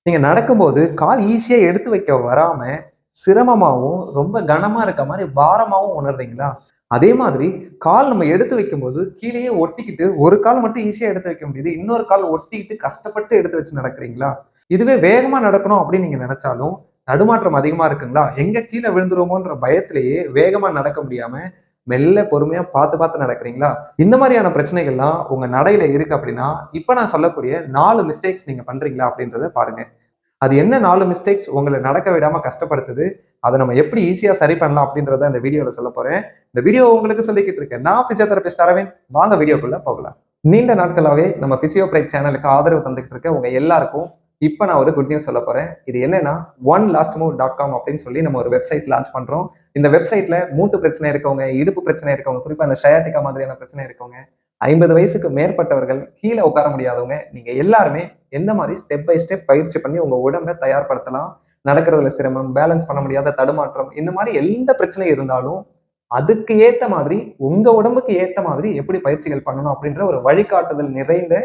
நீங்க நடக்கும்போது கால் ஈஸியா எடுத்து வைக்க வராம, சிரமமாவும், ரொம்ப கனமா இருக்க மாரி பாரமாவும் உணர்றீங்களா? அதே மாதிரி கால் நம்ம எடுத்து வைக்கும்போது கீழேயே ஒட்டிக்கிட்டு, ஒரு கால் மட்டும் ஈஸியா எடுத்து வைக்க முடியுது. இன்னொரு கால் ஒட்டிக்கிட்டு கஷ்டப்பட்டு எடுத்து வச்சு நடக்கிறீங்களா? இதுவே வேகமா நடக்கணும் அப்படின்னு நீங்க நெனச்சாலும், தடுமாற்றம் அதிகமா இருக்குங்களா? எங்க கீழ விழுந்துருவோமோன்ற பயத்திலேயே வேகமா நடக்க முடியாம, மெல்ல பொறுமையா பார்த்து பார்த்து நடக்கிறீங்களா? இந்த மாரியான பிரச்சனைகள்லாம் உங்க நடையில இருக்கு அப்படின்னா, இப்ப நான் சொல்லக்கூடிய 4 மிஸ்டேக்ஸ் நீங்க பண்றீங்களா அப்படின்றத பாருங்க. அது என்ன 4 மிஸ்டேக்ஸ் உங்கள நடக்க விடாம கஷ்டப்படுத்துது? அத நம்ம எப்படி ஈஸியா சரி பண்ணலாம் அப்படின்றத இந்த வீடியோல சொல்லப் போறேன். இந்த வீடியோ உங்களுக்கு சொல்லிக்கிட்டு இருக்கேன். நான் பிசியோதெரபிஸ்ட் அரவிந்த். வாங்க வீடியோக்குள்ள போகலாம். நீண்ட நாட்களாவே நம்ம பிசியோபிரைட் சேனலுக்கு ஆதரவு தந்துகிட்டு இருக்க உங்க எல்லாருக்கும் இப்ப நான் ஒரு குட் நியூஸ் சொல்லப் போறேன். இது என்னன்னா onelastmove.com அப்படின்னு சொல்லி நம்ம ஒரு வெப்சைட் லான்ச் பண்றோம். இந்த வெப்சைட்ல மூட்டு பிரச்சனை இருக்கவங்க, இடுப்பு பிரச்சனை இருக்கவங்க, குறிப்பா அந்த சயாட்டிகா மாதிரியான பிரச்சனை இருக்கவங்க, 50 வயசுக்கு மேற்பட்டவர்கள், கீழ உட்கார முடியாதவங்க, நீங்க எல்லாருமே எந்த மாதிரி ஸ்டெப் பை ஸ்டெப் பயிற்சி பண்ணி உங்க உடம்ப தயார்படுத்தலாம். நடக்கிறதுல சிரமம், பேலன்ஸ் பண்ண முடியாத தடுமாற்றம், இந்த மாதிரி எந்த பிரச்சனை இருந்தாலும் அதுக்கு ஏத்த மாதிரி உங்க உடம்புக்கு ஏத்த மாதிரி எப்படி பயிற்சிகள் பண்ணணும் அப்படின்ற ஒரு வழிகாட்டுதல் நிறைந்த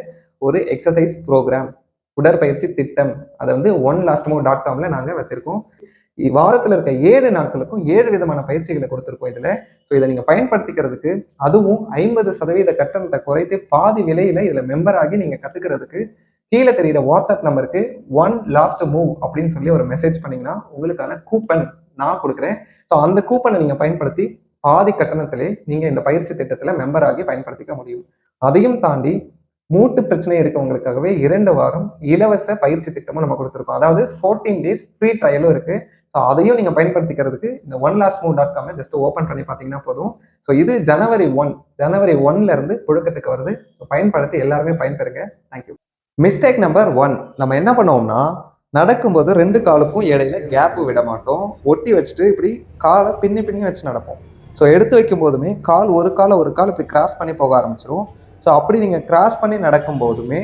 ஒரு எக்ஸசைஸ் ப்ரோக்ராம், உடற்பயிற்சி திட்டம். அதை வந்து onelastmove.comல நாங்க வச்சிருக்கோம். வாரத்துல இருக்க 7 நாட்களுக்கும் 7 விதமான பயிற்சிகளை கொடுத்திருக்கோம் இதுல. ஸோ இதை நீங்க பயன்படுத்திக்கிறதுக்கு, அதுவும் 50% கட்டணத்தை குறைத்து பாதி விலையில இதுல மெம்பர் ஆகி நீங்க கத்துக்கிறதுக்கு, கீழே தெரியுற வாட்ஸ்அப் நம்பருக்கு ஒன் லாஸ்ட் மூவ் அப்படின்னு சொல்லி ஒரு மெசேஜ் பண்ணீங்கன்னா உங்களுக்கான கூப்பன் நான் கொடுக்குறேன். ஸோ அந்த கூப்பனை நீங்க பயன்படுத்தி பாதி கட்டணத்திலே நீங்க இந்த பயிற்சி திட்டத்துல மெம்பர் ஆகி பயன்படுத்திக்க முடியும். அதையும் தாண்டி மூட்டு பிரச்சனை இருக்கவங்களுக்காகவே 2 வாரம் இலவச பயிற்சி திட்டமும் நம்ம கொடுத்துருக்கோம். அதாவது 14 டேஸ் ஃப்ரீ ட்ரையலும் இருக்கு. ஸோ அதையும் நீங்க பயன்படுத்திக்கிறதுக்கு இந்த onelastmove.com ஜஸ்ட் ஓபன் பண்ணி பார்த்தீங்கன்னா போதும். ஸோ இது ஜனவரி 1ல இருந்து புழக்கத்துக்கு வருது. ஸோ பயன்படுத்தி எல்லாருமே பயன்பெறுங்க. தேங்க்யூ. மிஸ்டேக் நம்பர் 1, நம்ம என்ன பண்ணுவோம்னா, நடக்கும்போது 2 காலுக்கும் இடையில கேப் விட மாட்டோம். ஒட்டி வச்சுட்டு இப்படி காலை பின்னி பின்னி வச்சு நடப்போம். ஸோ எடுத்து வைக்கும் போதுமே ஒரு கால் இப்படி கிராஸ் பண்ணி போக ஆரம்பிச்சிரும். ஸோ அப்படி நீங்கள் கிராஸ் பண்ணி நடக்கும் போதுமே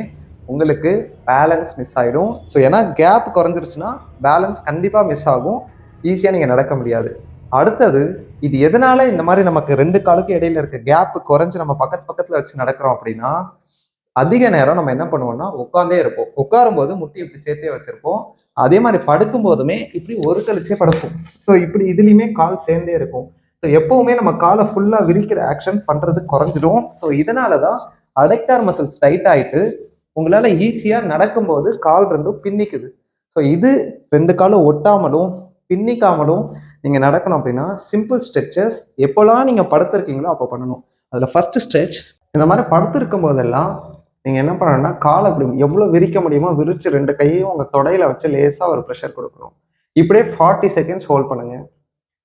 உங்களுக்கு பேலன்ஸ் மிஸ் ஆகிடும். ஸோ ஏன்னா கேப் குறைஞ்சிருச்சுன்னா பேலன்ஸ் கண்டிப்பாக மிஸ் ஆகும். ஈஸியாக நீங்கள் நடக்க முடியாது. அடுத்தது, இது எதனால இந்த மாதிரி நமக்கு 2 காலுக்கு இடையில இருக்க கேப் குறைஞ்சு நம்ம பக்கத்துல வச்சு நடக்கிறோம் அப்படின்னா, அதிக நேரம் நம்ம என்ன பண்ணுவோம்னா உட்காந்தே இருப்போம். உட்காரும் போது முட்டி இப்படி சேர்த்தே வச்சிருப்போம். அதே மாதிரி படுக்கும் போதுமே இப்படி ஒரு கழிச்சே படுப்போம். ஸோ இப்படி இதுலயுமே கால் சேர்ந்தே இருக்கும். ஸோ எப்பவுமே நம்ம காலை ஃபுல்லா விரிக்கிற ஆக்ஷன் பண்றது குறைஞ்சிடும். ஸோ இதனாலதான் அடக்டார் மசில்ஸ் டைட் ஆயிட்டு உங்களால ஈஸியா நடக்கும்போது கால் ரெண்டும் பின்னிக்குது. ஸோ இது 2 காலும் ஒட்டாமலும் பின்னிக்காமலும் நீங்க நடக்கணும் அப்படின்னா சிம்பிள் ஸ்ட்ரெச்சஸ் எப்போல்லாம் நீங்க படுத்திருக்கீங்களோ அப்போ பண்ணணும். அதுல ஃபர்ஸ்ட் ஸ்ட்ரெச், இந்த மாதிரி படுத்திருக்கும் போதெல்லாம் நீங்க என்ன பண்ணணும்னா காலை அப்படி எவ்வளவு விரிக்க முடியுமோ விரிச்சு 2 கையையும் உங்க தொடையில வச்சு லேசா ஒரு ப்ரெஷர் கொடுக்கணும். இப்படியே 40 செகண்ட்ஸ் ஹோல்ட் பண்ணுங்க.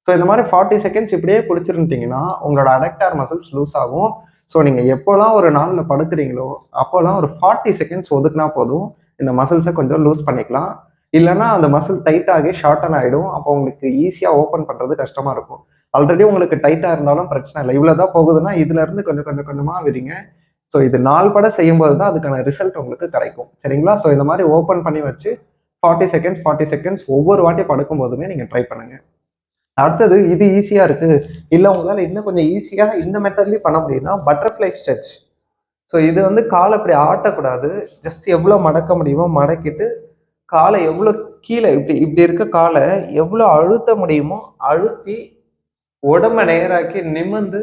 ஸோ இந்த மாதிரி 40 செகண்ட்ஸ் இப்படியே பிடிச்சிருந்தீங்கன்னா உங்களோட அடக்டார் மசில்ஸ் லூஸ் ஆகும். ஸோ நீங்க எப்போல்லாம் ஒரு நாள்ல படுக்கிறீங்களோ அப்போல்லாம் ஒரு 40 செகண்ட்ஸ் ஒதுக்குனா போதும், இந்த மசில்ஸை கொஞ்சம் லூஸ் பண்ணிக்கலாம். இல்லைன்னா அந்த மசில் டைட் ஆகி ஷார்டன் ஆகிடும். அப்போ உங்களுக்கு ஈஸியாக ஓப்பன் பண்றது கஷ்டமா இருக்கும். ஆல்ரெடி உங்களுக்கு டைட்டா இருந்தாலும் பிரச்சனை இல்லை. இவ்வளவுதான் போகுதுன்னா இதுல இருந்து கொஞ்சம் கொஞ்சம் கொஞ்சமா விரிங்க. ஸோ இது நாள் பட செய்யும்போது தான் அதுக்கான ரிசல்ட் உங்களுக்கு கிடைக்கும். சரிங்களா? ஸோ இந்த மாதிரி ஓப்பன் பண்ணி வச்சு 40 செகண்ட்ஸ் ஒவ்வொரு வாட்டி படுக்கும் போதுமே நீங்க ட்ரை பண்ணுங்க. அடுத்தது, இது ஈஸியா இருக்கு, இல்ல உங்களால இன்னும் கொஞ்சம் ஈஸியா இந்த மெத்தட்லயும் பண்ண முடியும்னா பட்டர்ஃப்ளை ஸ்ட்ரெச். ஸோ இது வந்து காலை அப்படி ஆட்டக்கூடாது. ஜஸ்ட் எவ்வளவு மடக்க முடியுமோ மடக்கிட்டு காலை எவ்வளவு கீழே இப்படி இப்படி இருக்க காலை எவ்வளவு அழுத்த முடியுமோ அழுத்தி உடம்ப நேராக்கி நிமிர்ந்து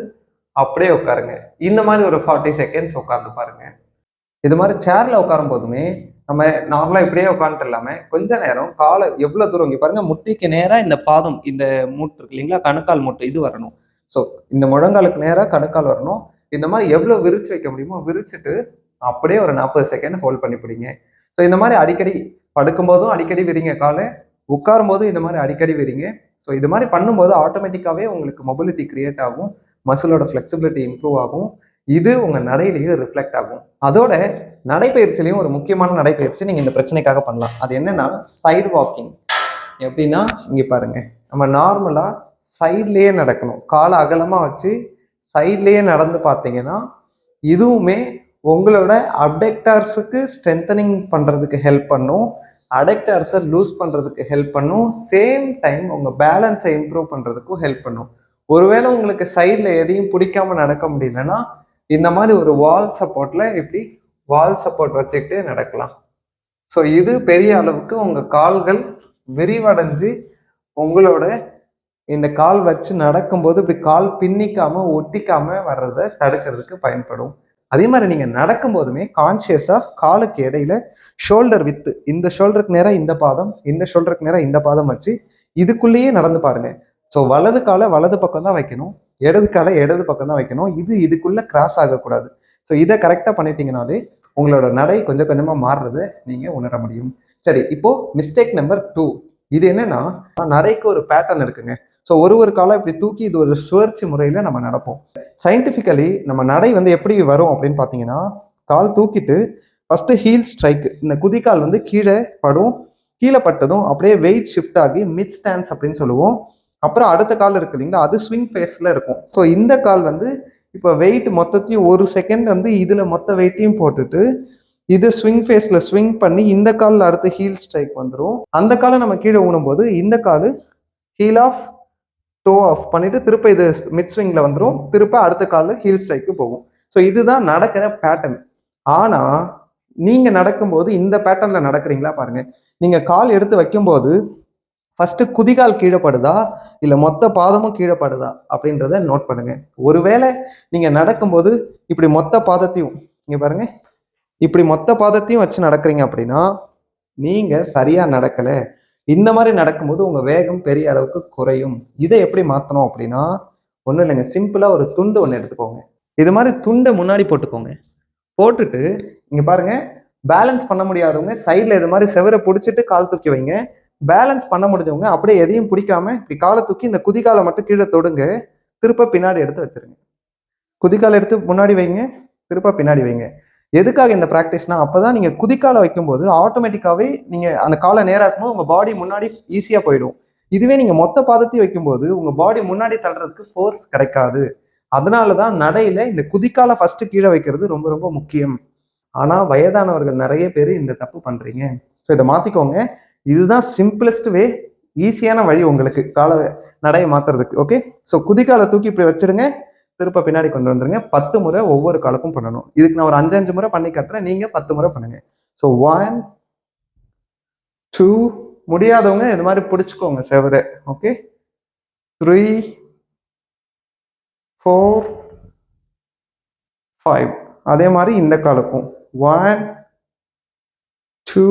அப்படியே உட்காருங்க. இந்த மாதிரி ஒரு 40 செகண்ட்ஸ் உட்கார்ந்து பாருங்க. இது மாதிரி சேர்ல உட்காரும் போதுமே நம்ம நார்மலா இப்படியே உட்காந்துட்டு இல்லாம கொஞ்ச நேரம் காலை எவ்வளவு தூரம், இங்க பாருங்க, முட்டிக்கு நேரா இந்த பாதம், இந்த மூட்டு இருக்கு இல்லைங்களா, கணுக்கால் மூட்டு இது வரணும். ஸோ இந்த முழங்காலுக்கு நேரா கணுக்கால் வரணும். இந்த மாதிரி எவ்வளவு விரிச்சு வைக்க முடியுமோ விரிச்சுட்டு அப்படியே ஒரு 40 செகண்ட் ஹோல்ட் பண்ணி பிடிங்க. ஸோ இந்த மாதிரி அடிக்கடி படுக்கும் போதும் அடிக்கடி விரிங்க காலை, உட்காரும் போதும் இந்த மாதிரி அடிக்கடி விரிங்க. ஸோ இது மாதிரி பண்ணும்போது ஆட்டோமேட்டிக்காவே உங்களுக்கு மொபிலிட்டி கிரியேட் ஆகும், மசிலோட ஃபிளெக்சிபிலிட்டி இம்ப்ரூவ் ஆகும். இது உங்க நடையிலேயே ரிஃப்ளெக்ட் ஆகும். அதோட நடைப்பயிற்சியிலையும் ஒரு முக்கியமான நடைப்பயிற்சி நீங்க இந்த பிரச்சனைக்காக பண்ணலாம். அது என்னன்னா சைடு வாக்கிங். எப்படின்னா இங்க பாருங்க, நம்ம நார்மலா சைட்லயே நடக்கணும். காலை அகலமா வச்சு சைட்லயே நடந்து பார்த்தீங்கன்னா இதுவுமே உங்களோட அப்டக்டார்ஸுக்கு ஸ்ட்ரென்தனிங் பண்றதுக்கு ஹெல்ப் பண்ணும், அடக்டார்ஸை லூஸ் பண்றதுக்கு ஹெல்ப் பண்ணும், சேம் டைம் உங்க பேலன்ஸை இம்ப்ரூவ் பண்றதுக்கும் ஹெல்ப் பண்ணும். ஒருவேளை உங்களுக்கு சைட்ல எதையும் பிடிக்காம நடக்க முடியலன்னா இந்த மாதிரி ஒரு வால் சப்போர்ட்ல இப்படி வால் சப்போர்ட் வச்சுக்கிட்டு நடக்கலாம். ஸோ இது பெரிய அளவுக்கு உங்க கால்கள் விரிவடைஞ்சு உங்களோட இந்த கால் வச்சு நடக்கும்போது இப்படி கால் பின்னிக்காம ஒட்டிக்காம வர்றதை தடுக்கிறதுக்கு பயன்படும். அதே மாதிரி நீங்க நடக்கும் போதுமே கான்சியஸா காலுக்கு இடையில ஷோல்டர் வித்து, இந்த ஷோல்டருக்கு நேரா இந்த பாதம், இந்த ஷோல்டருக்கு நேரா இந்த பாதம் வச்சு இதுக்குள்ளேயே நடந்து பாருங்க. ஸோ வலது காலை வலது பக்கம் தான் வைக்கணும், இடது காலை இடது பக்கம் தான் வைக்கணும். இதுக்குள்ள கிராஸ் ஆகக்கூடாது. ஸோ இதை கரெக்டா பண்ணிட்டீங்கனாலே உங்களோட நடை கொஞ்சம் கொஞ்சமா மாறுறதை நீங்க உணர முடியும். சரி, இப்போ மிஸ்டேக் நம்பர் 2. இது என்னன்னா, நடைக்கு ஒரு பேட்டர்ன் இருக்குங்க. ஸோ ஒரு காலம் இப்படி தூக்கி இது ஒரு சுழற்சி முறையில நம்ம நடப்போம். சயின்டிபிக்கலி நம்ம நடை வந்து எப்படி வரும் அப்படின்னு பாத்தீங்கன்னா, கால் தூக்கிட்டு ஃபர்ஸ்ட் ஹீல் ஸ்ட்ரைக், இந்த குதிக்கால் வந்து கீழே படும். கீழே பட்டதும் அப்படியே வெயிட் ஷிஃப்ட் ஆகி மிட் ஸ்டான்ஸ் அப்படின்னு சொல்லுவோம். அப்புறம் அடுத்த கால் இருக்கு இல்லைங்களா, அது ஸ்விங் ஃபேஸ்ல இருக்கும். ஸோ இந்த கால் வந்து இப்போ வெயிட் மொத்தத்தையும் ஒரு செகண்ட் வந்து இதுல மொத்த வெயிட்டையும் போட்டுட்டு இது ஸ்விங் ஃபேஸ்ல ஸ்விங் பண்ணி இந்த காலில் அடுத்து ஹீல் ஸ்ட்ரைக் வந்துடும். அந்த காலை நம்ம கீழே ஊனும் போது இந்த கால் ஹீல் ஆஃப் டோ ஆஃப் பண்ணிட்டு திருப்ப இது மிட் ஸ்விங்ல வந்துடும். திருப்ப அடுத்த காலில் ஹீல் ஸ்ட்ரைக்கு போகும். ஸோ இதுதான் நடக்கிற பேட்டர்ன். ஆனா நீங்க நடக்கும்போது இந்த பேட்டர்ன்ல நடக்கிறீங்களா பாருங்க. நீங்க கால் எடுத்து வைக்கும்போது ஃபர்ஸ்ட் குதிகால் கீழே படுதா இல்ல மொத்த பாதமும் கீழே படுதா அப்படின்றத நோட் பண்ணுங்க. ஒருவேளை நீங்க நடக்கும்போது இப்படி மொத்த பாதத்தையும் இங்க பாருங்க, இப்படி மொத்த பாதத்தையும் வச்சு நடக்கிறீங்க அப்படின்னா நீங்க சரியா நடக்கல. இந்த மாதிரி நடக்கும்போது உங்க வேகம் பெரிய அளவுக்கு குறையும். இதை எப்படி மாத்தணும் அப்படின்னா, ஒன்றும் இல்லைங்க, சிம்பிளா ஒரு துண்டு ஒன்று எடுத்துக்கோங்க. இது மாதிரி துண்டை முன்னாடி போட்டுக்கோங்க. போட்டுட்டு இங்க பாருங்க, பேலன்ஸ் பண்ண முடியாதவங்க சைட்ல இது மாதிரி செவரை பிடிச்சிட்டு கால் தூக்கி வைங்க. பேலன்ஸ் பண்ண முடிஞ்சவங்க அப்படியே எதையும் பிடிக்காம இப்படி காலை தூக்கி இந்த குதிகாலை மட்டும் கீழே தொடுங்க. திருப்ப பின்னாடி எடுத்து வச்சிருங்க. குதிகாலை எடுத்து முன்னாடி வைங்க, திருப்ப பின்னாடி வைங்க. எதுக்காக இந்த ப்ராக்டிஸ்னா, அப்பதான் நீங்க குதிக்காலை வைக்கும்போது ஆட்டோமேட்டிக்காவே நீங்க அந்த காலை நேராக்கும்போது உங்க பாடி முன்னாடி ஈஸியா போயிடும். இதுவே நீங்க மொத்த பாதத்தையும் வைக்கும்போது உங்க பாடி முன்னாடி தள்ளுறதுக்கு ஃபோர்ஸ் கிடைக்காது. அதனாலதான் நடையில இந்த குதிக்காலை ஃபர்ஸ்ட் கீழே வைக்கிறது ரொம்ப ரொம்ப முக்கியம். ஆனா வயதானவர்கள் நிறைய பேர் இந்த தப்பு பண்றீங்க. ஸோ இதை மாத்திக்கோங்க. இதுதான் சிம்பிளஸ்ட் வே, ஈஸியான வழி உங்களுக்கு காலை நடையை மாத்துறதுக்கு. ஓகே, ஸோ குதிக்காலை தூக்கி இப்படி வச்சிடுங்க. திருப்ப பின்னாடி கொண்டு வந்துருங்க. 10 முறை ஒவ்வொரு காலுக்கும் பண்ணணும். இதுக்கு நான் ஒரு 5 முறை பண்ணி காட்டுறேன். நீங்க 10 முறை பண்ணுங்க. ஸோ 1 2, முடியாதவங்க இது மாதிரி பிடிச்சுக்கோங்க செவரை. ஓகே, 3 4 5. அதே மாதிரி இந்த காலுக்கும் 1 2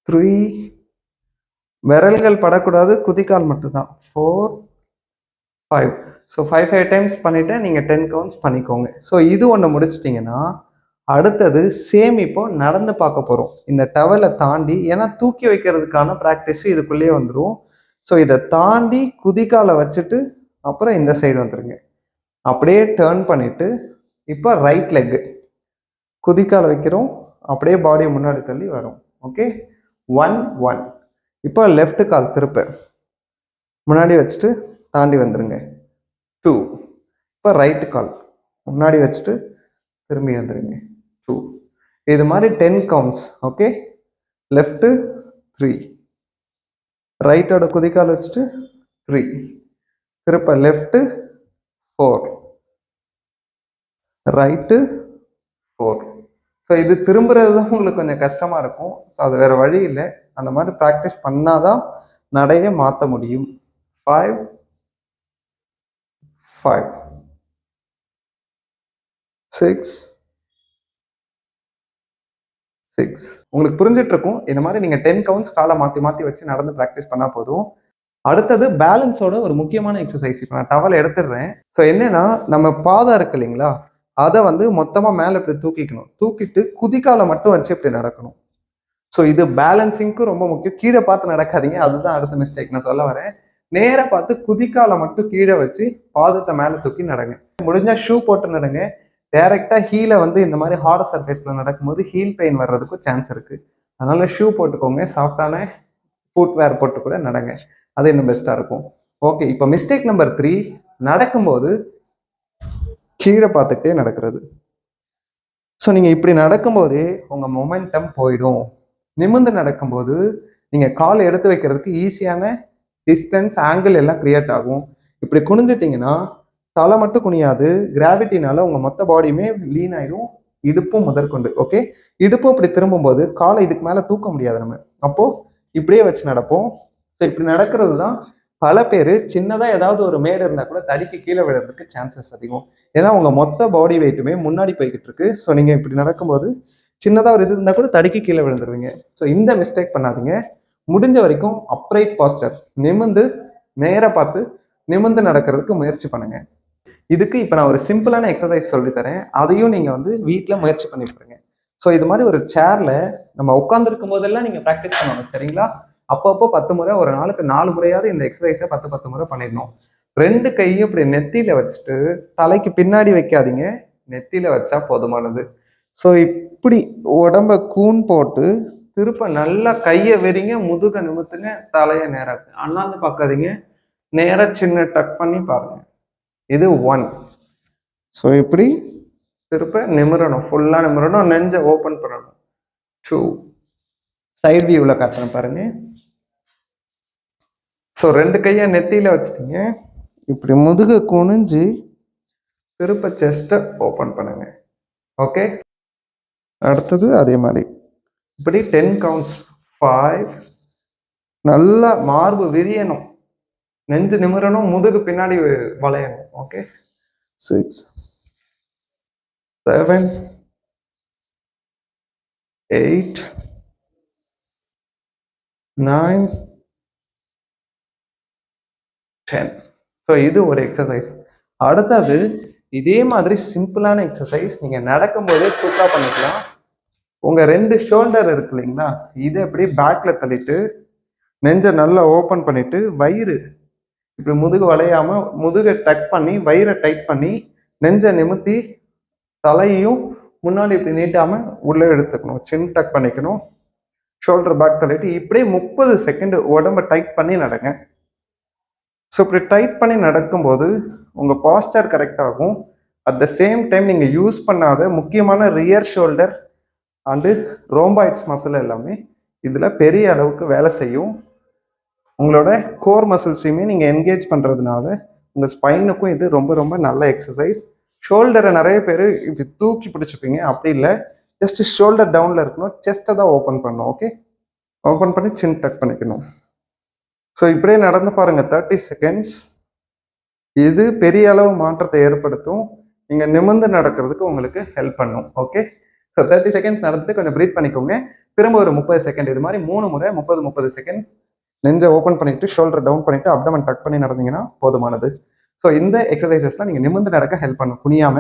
3, விரல்கள் படக்கூடாது, குதிக்கால் மட்டும்தான். 4 5. ஸோ 5 டைம்ஸ் பண்ணிட்டு நீங்க 10 கவுண்ட்ஸ் பண்ணிக்கோங்க. ஸோ இது ஒன்று முடிச்சிட்டிங்கன்னா அடுத்தது சேம் இப்போ நடந்து பார்க்க போறோம். இந்த டவலை தாண்டி, ஏன்னா தூக்கி வைக்கிறதுக்கான ப்ராக்டிஸும் இதுக்குள்ளேயே வந்துடும். ஸோ இதை தாண்டி குதிக்காலை வச்சுட்டு அப்புறம் இந்த சைடு வந்துருங்க. அப்படியே டேர்ன் பண்ணிட்டு இப்போ ரைட் லெக் குதிக்காலை வைக்கிறோம், அப்படியே பாடியை முன்னாடி தள்ளி வரும். ஓகே, 1 1. இப்போ லெஃப்ட் கால் திருப்ப முன்னாடி வச்சுட்டு தாண்டி வந்துருங்க. 2. இப்போ ரைட்டு கால் முன்னாடி வச்சுட்டு திரும்பி வந்துருங்க. 2. இது மாதிரி 10 கவுண்ட்ஸ். ஓகே, லெஃப்ட் 3, ரைட்டோட குதிக்கால் வச்சுட்டு 3, திருப்ப லெஃப்ட் 4, ரைட்டு 4. ஸோ இது திரும்புறது தான் உங்களுக்கு கொஞ்சம் கஷ்டமா இருக்கும். ஸோ அது வேற வழி இல்லை. அந்த மாதிரி ப்ராக்டிஸ் பண்ணாதான் நடையை மாற்ற முடியும். 5 5 6 6. உங்களுக்கு புரிஞ்சிட்டு இருக்கும். இந்த மாதிரி நீங்க 10 கவுண்ட்ஸ் காலை மாத்தி மாத்தி வச்சு நடந்து ப்ராக்டிஸ் பண்ணா போதும். அடுத்தது பேலன்ஸோட ஒரு முக்கியமான எக்ஸசைஸ். இப்போ நான் டவல் எடுத்துடுறேன். ஸோ என்னன்னா, நம்ம பாதம் இருக்கு இல்லைங்களா, அதை வந்து மொத்தமா மேலே இப்படி தூக்கிக்கணும். தூக்கிட்டு குதிக்காலை மட்டும் வச்சு இப்படி நடக்கணும். ஸோ இது பேலன்சிங்க்கு ரொம்ப முக்கியம். கீழே பார்த்து நடக்காதீங்க, அதுதான் அடுத்த மிஸ்டேக் நான் சொல்ல வரேன். நேராக பார்த்து குதிக்காலை மட்டும் கீழே வச்சு பாதத்தை மேலே தூக்கி நடங்க. முடிஞ்சா ஷூ போட்டு நடங்க. டைரக்டா ஹீலை வந்து இந்த மாதிரி ஹார்ட் சர்ஃபேஸ்ல நடக்கும்போது ஹீல் பெயின் வர்றதுக்கும் சான்ஸ் இருக்கு. அதனால ஷூ போட்டுக்கோங்க, சாஃப்டான ஃபுட்வேர் போட்டு கூட நடங்க. அது இன்னும் பெஸ்டா இருக்கும். ஓகே, இப்போ மிஸ்டேக் நம்பர் 3, நடக்கும்போது கீழே பார்த்துட்டே நடக்கிறது. ஸோ நீங்க இப்படி நடக்கும்போதே உங்க மொமெண்டம் போயிடும். நிமிர்ந்து நடக்கும்போது நீங்க கால் எடுத்து வைக்கிறதுக்கு ஈஸியான டிஸ்டன்ஸ், ஆங்கிள் எல்லாம் கிரியேட் ஆகும். இப்படி குனிஞ்சிட்டீங்கன்னா தலை மட்டும் குனியாது, கிராவிட்டினால உங்க மொத்த பாடியுமே லீன் ஆயிடும், இடுப்பும் முதற்கொண்டு. ஓகே, இடுப்பு இப்படி திரும்பும்போது காலை இதுக்கு மேலே தூக்க முடியாது நம்ம. அப்போ இப்படியே வச்சு நடப்போம். ஸோ இப்படி நடக்கிறது தான் பல பேர் சின்னதாக ஏதாவது ஒரு மேடு இருந்தால் கூட தடிக்கு கீழே விழுறதுக்கு சான்சஸ் அதிகம். ஏன்னா உங்க மொத்த பாடி வெயிட்டுமே முன்னாடி போய்கிட்டு இருக்கு. ஸோ நீங்க இப்படி நடக்கும்போது சின்னதாக ஒரு இது இருந்தால் கூட தடிக்கு கீழே விழுந்துருவீங்க. ஸோ இந்த மிஸ்டேக் பண்ணாதீங்க. முடிஞ்ச வரைக்கும் அப்ரைட் பாஸ்டர், நிமிந்து நேராக பார்த்து நிமிந்து நடக்கிறதுக்கு முயற்சி பண்ணுங்க. இதுக்கு இப்போ நான் ஒரு சிம்பிளான எக்ஸசைஸ் சொல்லித்தரேன். அதையும் நீங்கள் வந்து வீட்டில் முயற்சி பண்ணி பாருங்க. ஸோ இது மாதிரி ஒரு சேர்ல நம்ம உட்காந்துருக்கும் போதெல்லாம் நீங்கள் ப்ராக்டிஸ் பண்ணணும், சரிங்களா? அப்பப்போ 10 முறை, ஒரு நாளுக்கு 4 முறையாவது இந்த எக்ஸசைஸை 10 முறை பண்ணிடணும். 2 கையும் இப்படி நெத்தியில வச்சுட்டு தலைக்கு பின்னாடி வைக்காதீங்க, நெத்தியில வச்சா போதுமானது. ஸோ இப்படி உடம்ப கூன் போட்டு திருப்ப நல்லா கையை வெறிங்க, முதுக நிமித்துங்க, தலையை நேராக அண்ணாந்து பார்க்காதீங்க, நேராக சின்ன டக் பண்ணி பாருங்க. இது 1. ஸோ இப்படி திருப்ப நிமிரணும், ஃபுல்லா நிமிரணும், நெஞ்சை ஓப்பன் பண்ணணும். 2. சைட் வியூவில் காட்டுறேன் பாருங்க. ஸோ 2 கையை நெத்தியில வச்சுட்டீங்க, இப்படி முதுக குனிஞ்சு திருப்ப செஸ்ட்டை ஓப்பன் பண்ணுங்க. ஓகே, அடுத்தது அதே மாதிரி இப்படி 10 கவுண்ட்ஸ். 5. நல்லா மார்பு விரியணும், நெஞ்சு நிமிரணும், முதுகு பின்னாடி வளையணும். ஓகே, 6, 7, 8, 9, 10. ஸோ இது ஒரு எக்ஸசைஸ். அடுத்தது இதே மாதிரி சிம்பிளான எக்ஸசைஸ் நீங்க நடக்கும்போதே சூப்பரா பண்ணிக்கலாம். உங்க 2 ஷோல்டர் இருக்கு இல்லைங்களா, இதை எப்படி பேக்ல தள்ளிட்டு நெஞ்சை நல்லா ஓப்பன் பண்ணிட்டு வயிறு இப்படி முதுகு வளையாம முதுகை டக் பண்ணி வயிறை டைட் பண்ணி நெஞ்சை நிமித்தி தலையையும் முன்னாடி இப்படி நீட்டாம உள்ள எடுத்துக்கணும், சின் டக் பண்ணிக்கணும், ஷோல்டர் பேக் தள்ளிட்டு இப்படியே 30 செகண்ட் உடம்ப டைட் பண்ணி நடங்க. ஸோ இப்படி டைட் பண்ணி நடக்கும்போது உங்கள் பாஸ்டர் கரெக்ட் ஆகும். அட் த சேம் டைம் நீங்கள் யூஸ் பண்ணாத முக்கியமான ரியர் ஷோல்டர் அண்டு ரோம்பாய்ட்ஸ் மசில் எல்லாமே இதில் பெரிய அளவுக்கு வேலை செய்யும். உங்களோட கோர் மசில்ஸையுமே நீங்கள் என்கேஜ் பண்ணுறதுனால உங்கள் ஸ்பைனுக்கும் இது ரொம்ப ரொம்ப நல்ல எக்ஸசைஸ். ஷோல்டரை நிறைய பேர் இப்படி தூக்கி பிடிச்சிப்பீங்க, அப்படி இல்லை, ஜஸ்ட் ஷோல்டர் டவுனில் இருக்கணும், செஸ்ட்டை தான் ஓப்பன் பண்ணணும். ஓகே, ஓப்பன் பண்ணி சின் டக் பண்ணிக்கணும். ஸோ இப்படியே நடந்து பாருங்க 30 செகண்ட்ஸ். இது பெரிய அளவு மாற்றத்தை ஏற்படுத்தும். நீங்கள் நிமிர்ந்து நடக்கிறதுக்கு உங்களுக்கு ஹெல்ப் பண்ணும். ஓகே, ஸோ 30 செகண்ட்ஸ் நடந்துட்டு கொஞ்சம் ப்ரீத் பண்ணிக்கோங்க. திரும்ப ஒரு 30 செகண்ட், இது மாதிரி 3 முறை 30 செகண்ட் நெஞ்சை ஓப்பன் பண்ணிட்டு ஷோல்டர் டவுன் பண்ணிட்டு அப்டமன் டக் பண்ணி நடந்தீங்கன்னா போதுமானது. ஸோ இந்த எக்ஸசைசஸ்லாம் நீங்கள் நிமிர்ந்து நடக்க ஹெல்ப் பண்ணும். குனியாம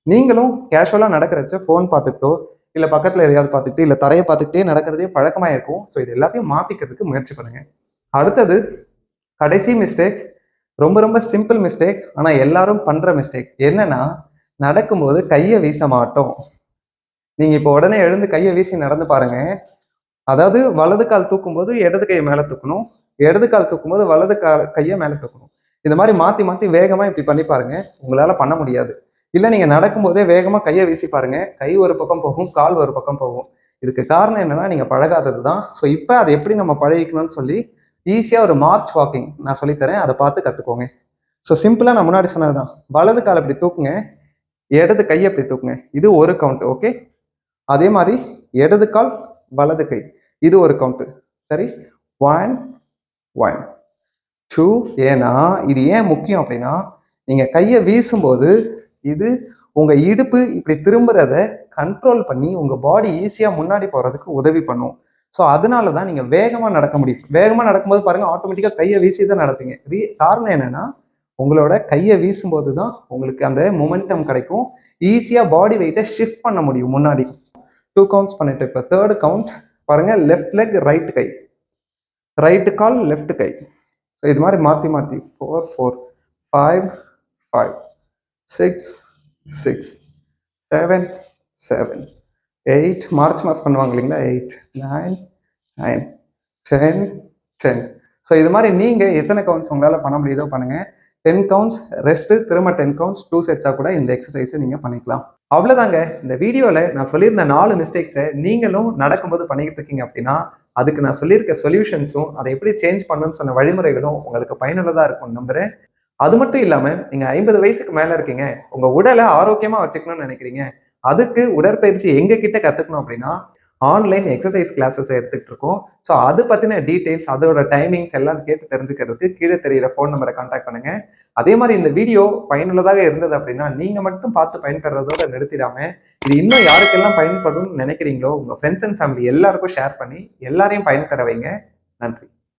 நீங்களும் கேஷுவலாக நடக்கிறச்ச ஃபோன் பார்த்துக்கிட்டோ இல்லை பக்கத்தில் எதையாவது பார்த்துக்கிட்டு இல்லை தரையை பார்த்துக்கிட்டே நடக்கிறதே பழக்கமாக இருக்கும். ஸோ இது எல்லாத்தையும் மாற்றிக்கிறதுக்கு முயற்சி பண்ணுங்க. அடுத்தது கடைசி மிஸ்டேக், ரொம்ப ரொம்ப சிம்பிள் மிஸ்டேக், ஆனால் எல்லாரும் பண்ற மிஸ்டேக் என்னன்னா, நடக்கும்போது கையை வீச மாட்டோம். நீங்க இப்போ உடனே எழுந்து கையை வீசி நடந்து பாருங்க. அதாவது வலது கால் தூக்கும்போது இடது கையை மேலே தூக்கணும், இடது கால் தூக்கும்போது வலது கையை மேலே தூக்கணும். இந்த மாதிரி மாற்றி மாற்றி வேகமாக இப்படி பண்ணி பாருங்க, உங்களால் பண்ண முடியாது. இல்லை நீங்கள் நடக்கும்போதே வேகமாக கையை வீசி பாருங்க, கை ஒரு பக்கம் போகும், கால் ஒரு பக்கம் போகும். இதுக்கு காரணம் என்னன்னா நீங்கள் பழகாதது தான். ஸோ இப்போ அதை எப்படி நம்ம பழகிக்கணும்னு சொல்லி ஈஸியாக ஒரு மார்ச் வாக்கிங் நான் சொல்லித்தரேன், அதை பார்த்து கற்றுக்கோங்க. ஸோ சிம்பிளாக நான் முன்னாடி சொன்னது தான். வலது கால் இப்படி தூக்குங்க, இடது கையை அப்படி தூக்குங்க, இது ஒரு கவுண்ட். ஓகே, அதே மாதிரி இடது கால் வலது கை, இது ஒரு கவுண்ட். சரி, 1 1 2. ஏன்னா இது ஏன் முக்கியம் அப்படின்னா, நீங்க கையை வீசும்போது இது உங்க இடுப்பு இப்படி திரும்புறத கண்ட்ரோல் பண்ணி உங்க பாடி ஈஸியா முன்னாடி போறதுக்கு உதவி பண்ணும். ஸோ அதனால தான் நீங்கள் வேகமாக நடக்க முடியும். வேகமாக நடக்கும்போது பாருங்கள், ஆட்டோமேட்டிக்காக கையை வீசி தான் நடப்பீங்க. காரணம் என்னென்னா, உங்களோட கையை வீசும்போது தான் உங்களுக்கு அந்த மொமெண்டம் கிடைக்கும். ஈஸியாக பாடி வெயிட்டை ஷிஃப்ட் பண்ண முடியும் முன்னாடி. 2 கவுண்ட்ஸ் பண்ணிட்டு இப்போ 3rd கவுண்ட் பாருங்கள். லெஃப்ட் லெக் ரைட் கை, ரைட்டு கால் லெஃப்ட் கை. ஸோ இது மாதிரி மாற்றி மாற்றி 4 4 5 5 6 6 7 7 8. மார்ச் மாஸ் பண்ணுவாங்க இல்லைங்களா, 8 9 9 10 10. ஸோ இது மாதிரி நீங்கள் எத்தனை கவுண்ட்ஸ் உங்களால் பண்ண முடியுதோ பண்ணுங்க. 10 கவுண்ட்ஸ் ரெஸ்ட்டு, திரும்ப 10 கவுண்ட்ஸ் 2 செட்ஸாக கூட இந்த எக்ஸசைஸை நீங்கள் பண்ணிக்கலாம். அவ்வளோதாங்க. இந்த வீடியோவில் நான் சொல்லியிருந்த 4 மிஸ்டேக்ஸை நீங்களும் நடக்கும்போது பண்ணிக்கிட்டு இருக்கீங்க அப்படின்னா, அதுக்கு நான் சொல்லியிருக்க சொல்யூஷன்ஸும் அதை எப்படி சேஞ்ச் பண்ணணும்னு சொன்ன வழிமுறைகளும் உங்களுக்கு பயனுள்ளதாக இருக்கும்னு நம்புகிறேன். அது மட்டும் இல்லாமல் நீங்கள் 50 வயசுக்கு மேலே இருக்கீங்க, உங்கள் உடலை ஆரோக்கியமாக வச்சுக்கணும்னு நினைக்கிறீங்க, அதுக்கு உடற்பயிற்சி எங்க கிட்ட கத்துக்கணும் அப்படின்னா, ஆன்லைன் எக்ஸர்சைஸ் கிளாஸஸ் எடுத்துட்டு இருக்கோம். ஸோ அது பத்தின டீட்டெயில்ஸ், அதோட டைமிங்ஸ் எல்லாம் கேட்டு தெரிஞ்சுக்கிறதுக்கு கீழ தெரியிற ஃபோன் நம்பர கான்டாக்ட் பண்ணுங்க. அதே மாரி இந்த வீடியோ பயனுள்ளதாக இருந்தது அப்படின்னா, நீங்க மட்டும் பார்த்து பயன்பெறதோட நிறுத்திடாம, இது இன்னும் யாருக்கெல்லாம் பயன்படும்னு நினைக்கிறீங்களோ, உங்க ஃபிரெண்ட்ஸ் அண்ட் ஃபேமிலி எல்லாருக்கும் ஷேர் பண்ணி, எல்லாரையும் பயன்பெற வைங்க. நன்றி.